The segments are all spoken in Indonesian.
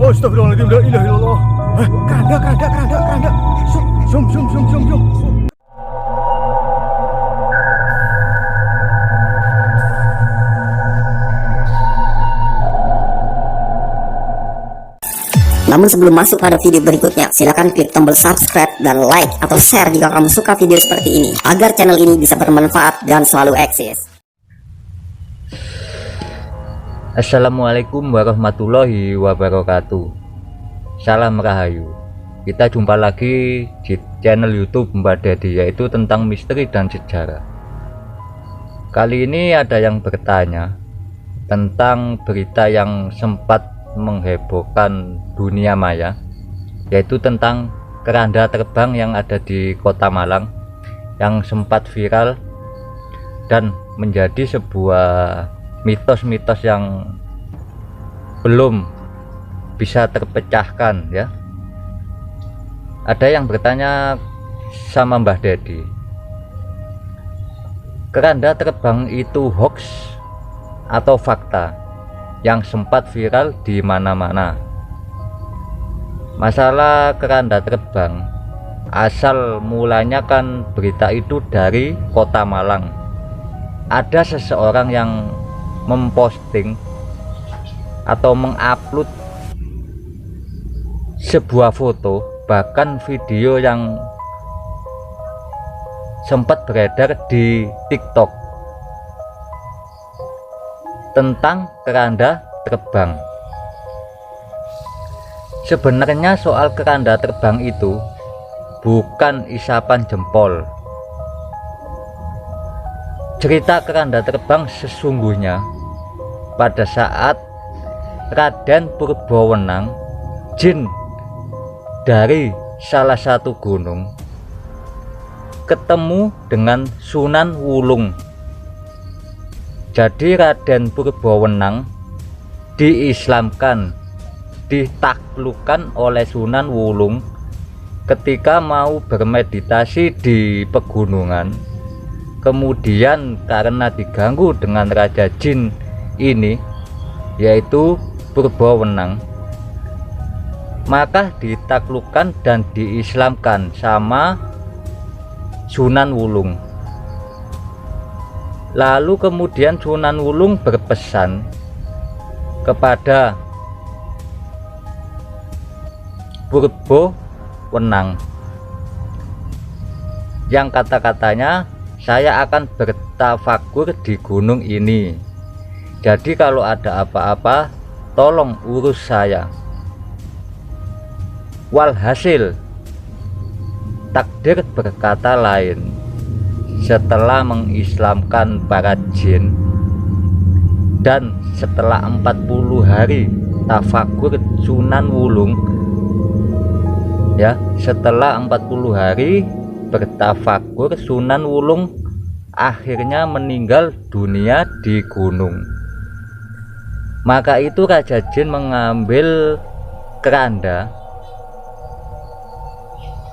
Astagfirullahaladzim, la ilaha illallah. Keranda. Zoom. Namun sebelum masuk pada video berikutnya, silakan klik tombol subscribe dan like atau share jika kamu suka video seperti ini, agar channel ini bisa bermanfaat dan selalu eksis. Assalamualaikum warahmatullahi wabarakatuh. Salam Rahayu. Kita jumpa lagi di channel YouTube Mbak Dedi, yaitu tentang misteri dan sejarah. Kali ini ada yang bertanya tentang berita yang sempat menghebohkan dunia maya, yaitu tentang keranda terbang yang ada di Kota Malang yang sempat viral dan menjadi sebuah mitos-mitos yang belum bisa terpecahkan ya. Ada yang bertanya sama Mbah Dedi, keranda terbang itu hoax atau fakta yang sempat viral di mana-mana? Masalah keranda terbang, asal mulanya kan berita itu dari Kota Malang. Ada seseorang yang memposting atau mengupload sebuah foto, bahkan video yang sempat beredar di TikTok tentang keranda terbang. Sebenarnya soal keranda terbang itu bukan isapan jempol. Cerita keranda terbang sesungguhnya pada saat Raden Purbawenang, jin dari salah satu gunung, ketemu dengan Sunan Wulung. Jadi Raden Purbawenang diislamkan, ditaklukkan oleh Sunan Wulung ketika mau bermeditasi di pegunungan. Kemudian karena diganggu dengan raja jin ini, yaitu Purbawenang, maka ditaklukkan dan diislamkan sama Sunan Wulung. Lalu kemudian Sunan Wulung berpesan kepada Purbawenang yang kata-katanya, saya akan bertafakur di gunung ini, jadi kalau ada apa-apa tolong urus saya. Walhasil takdir berkata lain. Setelah mengislamkan para jin dan setelah 40 hari tafakur Sunan Wulung ya, setelah 40 hari bertafakur, Sunan Wulung akhirnya meninggal dunia di gunung. Maka itu raja jin mengambil keranda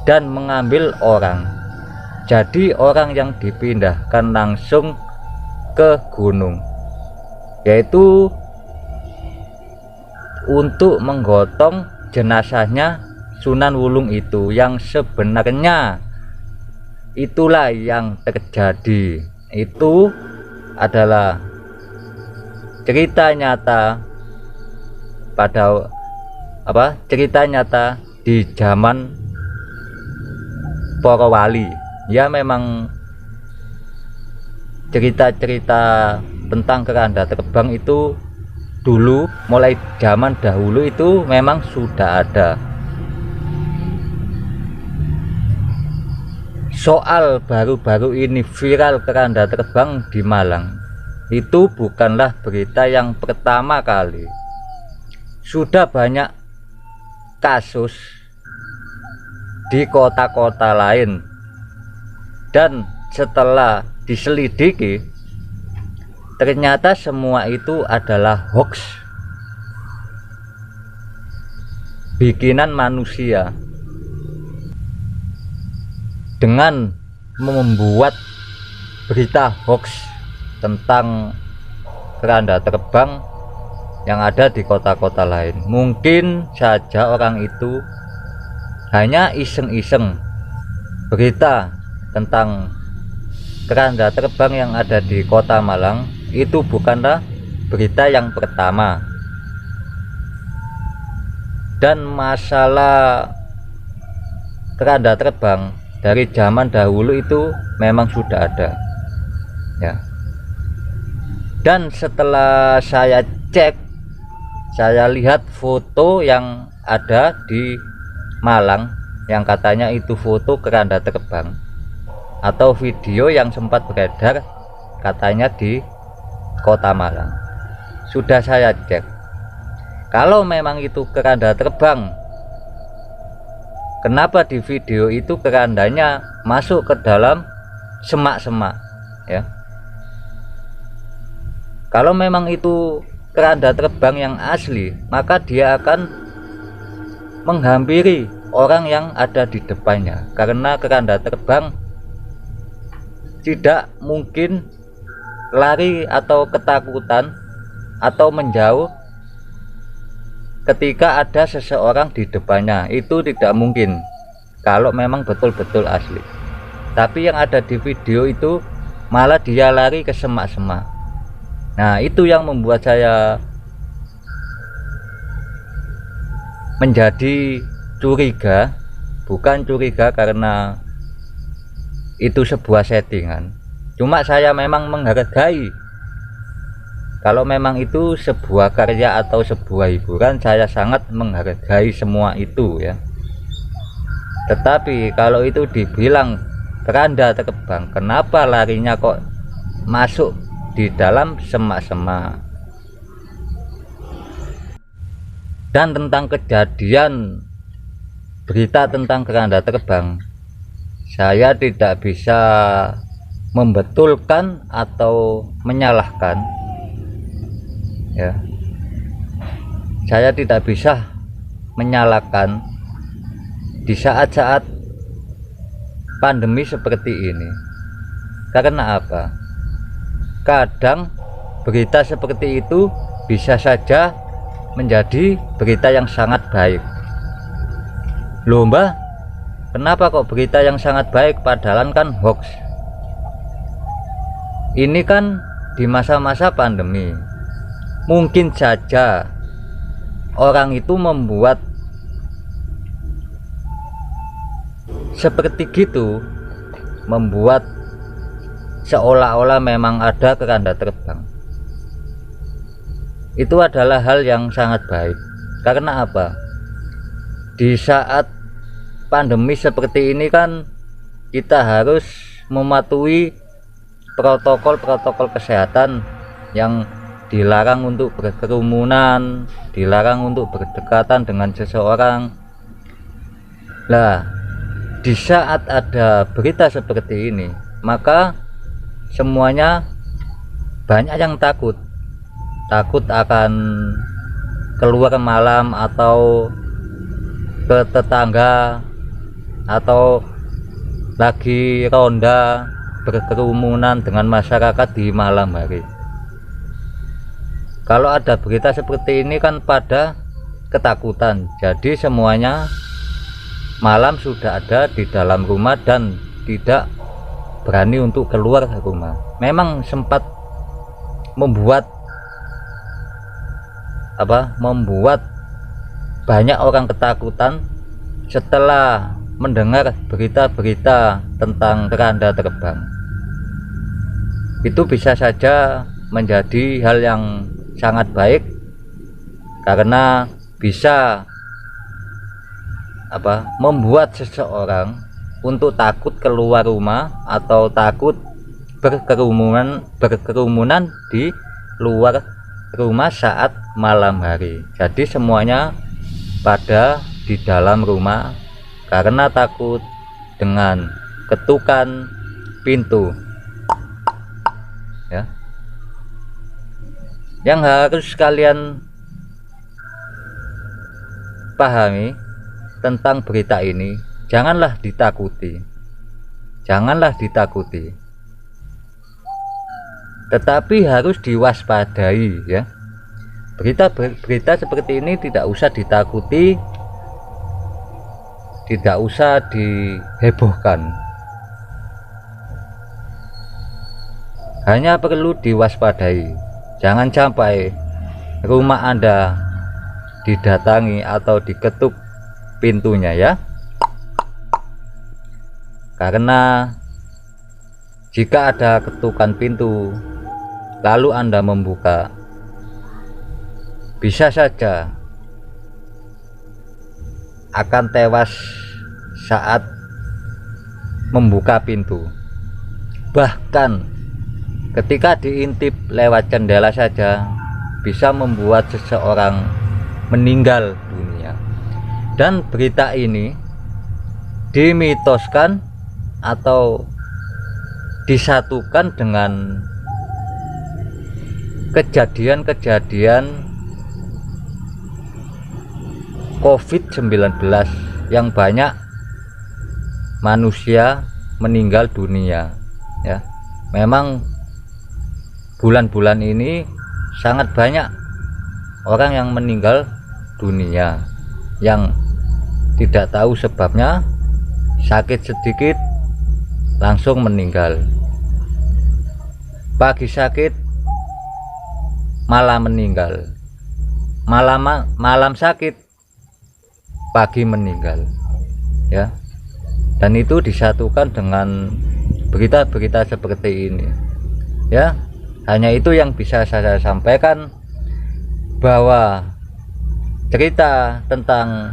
dan mengambil orang. Jadi orang yang dipindahkan langsung ke gunung, yaitu untuk menggotong jenazahnya Sunan Wulung itu, yang sebenarnya itulah yang terjadi. Itu adalah cerita nyata cerita nyata di zaman para wali. Ya, memang cerita-cerita tentang keranda terbang itu dulu, mulai zaman dahulu itu memang sudah ada. Soal baru-baru ini viral keranda terbang di Malang, itu bukanlah berita yang pertama kali. Sudah banyak kasus di kota-kota lain, dan setelah diselidiki ternyata semua itu adalah hoax bikinan manusia. Dengan membuat berita hoax tentang keranda terbang, yang ada di kota-kota lain. Mungkin saja orang itu hanya iseng-iseng berita tentang keranda terbang yang ada di kota Malang. Itu bukanlah berita yang pertama, dan masalah keranda terbang dari zaman dahulu itu memang sudah ada ya. Dan setelah saya cek, saya lihat foto yang ada di Malang yang katanya itu foto keranda terbang, atau video yang sempat beredar katanya di kota Malang. Sudah saya cek, kalau memang itu keranda terbang, kenapa di video itu kerandanya masuk ke dalam semak-semak ya? Kalau memang itu keranda terbang yang asli, maka dia akan menghampiri orang yang ada di depannya, karena keranda terbang tidak mungkin lari atau ketakutan atau menjauh ketika ada seseorang di depannya. Itu tidak mungkin kalau memang betul-betul asli. Tapi yang ada di video itu malah dia lari ke semak-semak. Nah, itu yang membuat saya menjadi curiga. Bukan curiga karena itu sebuah settingan, cuma saya memang menghargai. Kalau memang itu sebuah karya atau sebuah hiburan, saya sangat menghargai semua itu ya. Tetapi kalau itu dibilang keranda terbang, kenapa larinya kok masuk di dalam semak-semak? Dan tentang kejadian berita tentang keranda terbang, saya tidak bisa membetulkan atau menyalahkan ya. Saya tidak bisa menyalahkan di saat-saat pandemi seperti ini. Karena apa? Kadang berita seperti itu bisa saja menjadi berita yang sangat baik. Loh Mbah, kenapa kok berita yang sangat baik padahal kan hoax? Ini kan di masa-masa pandemi. Mungkin saja orang itu membuat seperti gitu, membuat seolah-olah memang ada keranda terbang. Itu adalah hal yang sangat baik. Karena apa? Di saat pandemi seperti ini kan kita harus mematuhi protokol-protokol kesehatan, yang dilarang untuk berkerumunan, dilarang untuk berdekatan dengan seseorang. Lah, di saat ada berita seperti ini, maka semuanya banyak yang takut akan keluar malam atau ke tetangga, atau lagi ronda berkerumunan dengan masyarakat di malam hari. Kalau ada berita seperti ini kan pada ketakutan, jadi semuanya malam sudah ada di dalam rumah dan tidak berani untuk keluar rumah. Memang sempat membuat banyak orang ketakutan setelah mendengar berita-berita tentang keranda terbang. Itu bisa saja menjadi hal yang sangat baik, karena bisa membuat seseorang untuk takut keluar rumah atau takut berkerumunan di luar rumah saat malam hari. Jadi semuanya pada di dalam rumah karena takut dengan ketukan pintu ya. Yang harus kalian pahami tentang berita ini, janganlah ditakuti, tetapi harus diwaspadai ya. Berita seperti ini tidak usah ditakuti, tidak usah dihebohkan, hanya perlu diwaspadai. Jangan sampai rumah Anda didatangi atau diketuk pintunya ya, karena jika ada ketukan pintu lalu Anda membuka, bisa saja akan tewas saat membuka pintu. Bahkan ketika diintip lewat jendela saja bisa membuat seseorang meninggal dunia. Dan berita ini dimitoskan atau disatukan dengan kejadian-kejadian COVID-19 yang banyak manusia meninggal dunia ya. Memang bulan-bulan ini sangat banyak orang yang meninggal dunia yang tidak tahu sebabnya, sakit sedikit langsung meninggal, pagi sakit malam meninggal, malam sakit pagi meninggal ya. Dan itu disatukan dengan berita-berita seperti ini ya. Hanya itu yang bisa saya sampaikan, bahwa cerita tentang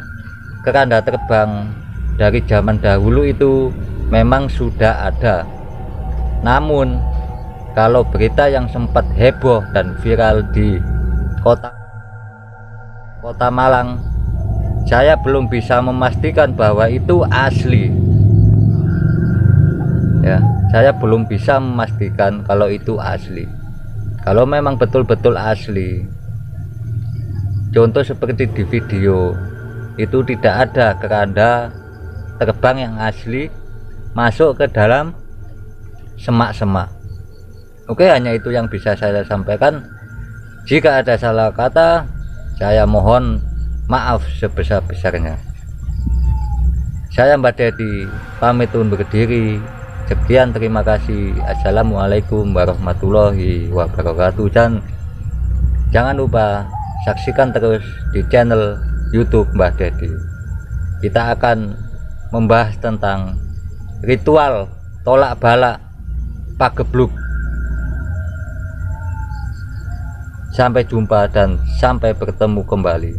keranda terbang dari zaman dahulu itu memang sudah ada. Namun kalau berita yang sempat heboh dan viral di kota Malang, saya belum bisa memastikan bahwa itu asli ya. Saya belum bisa memastikan kalau itu asli. Kalau memang betul-betul asli, contoh seperti di video itu, tidak ada keranda terbang yang asli masuk ke dalam semak-semak. Oke, hanya itu yang bisa saya sampaikan. Jika ada salah kata, saya mohon maaf sebesar-besarnya. Saya Mbak Dedi pamit undur diri. Sekian, terima kasih. Assalamualaikum warahmatullahi wabarakatuh. Dan jangan lupa saksikan terus di channel YouTube Mbah Dedi. Kita akan membahas tentang ritual tolak balak pagebluk. Sampai jumpa dan sampai bertemu kembali.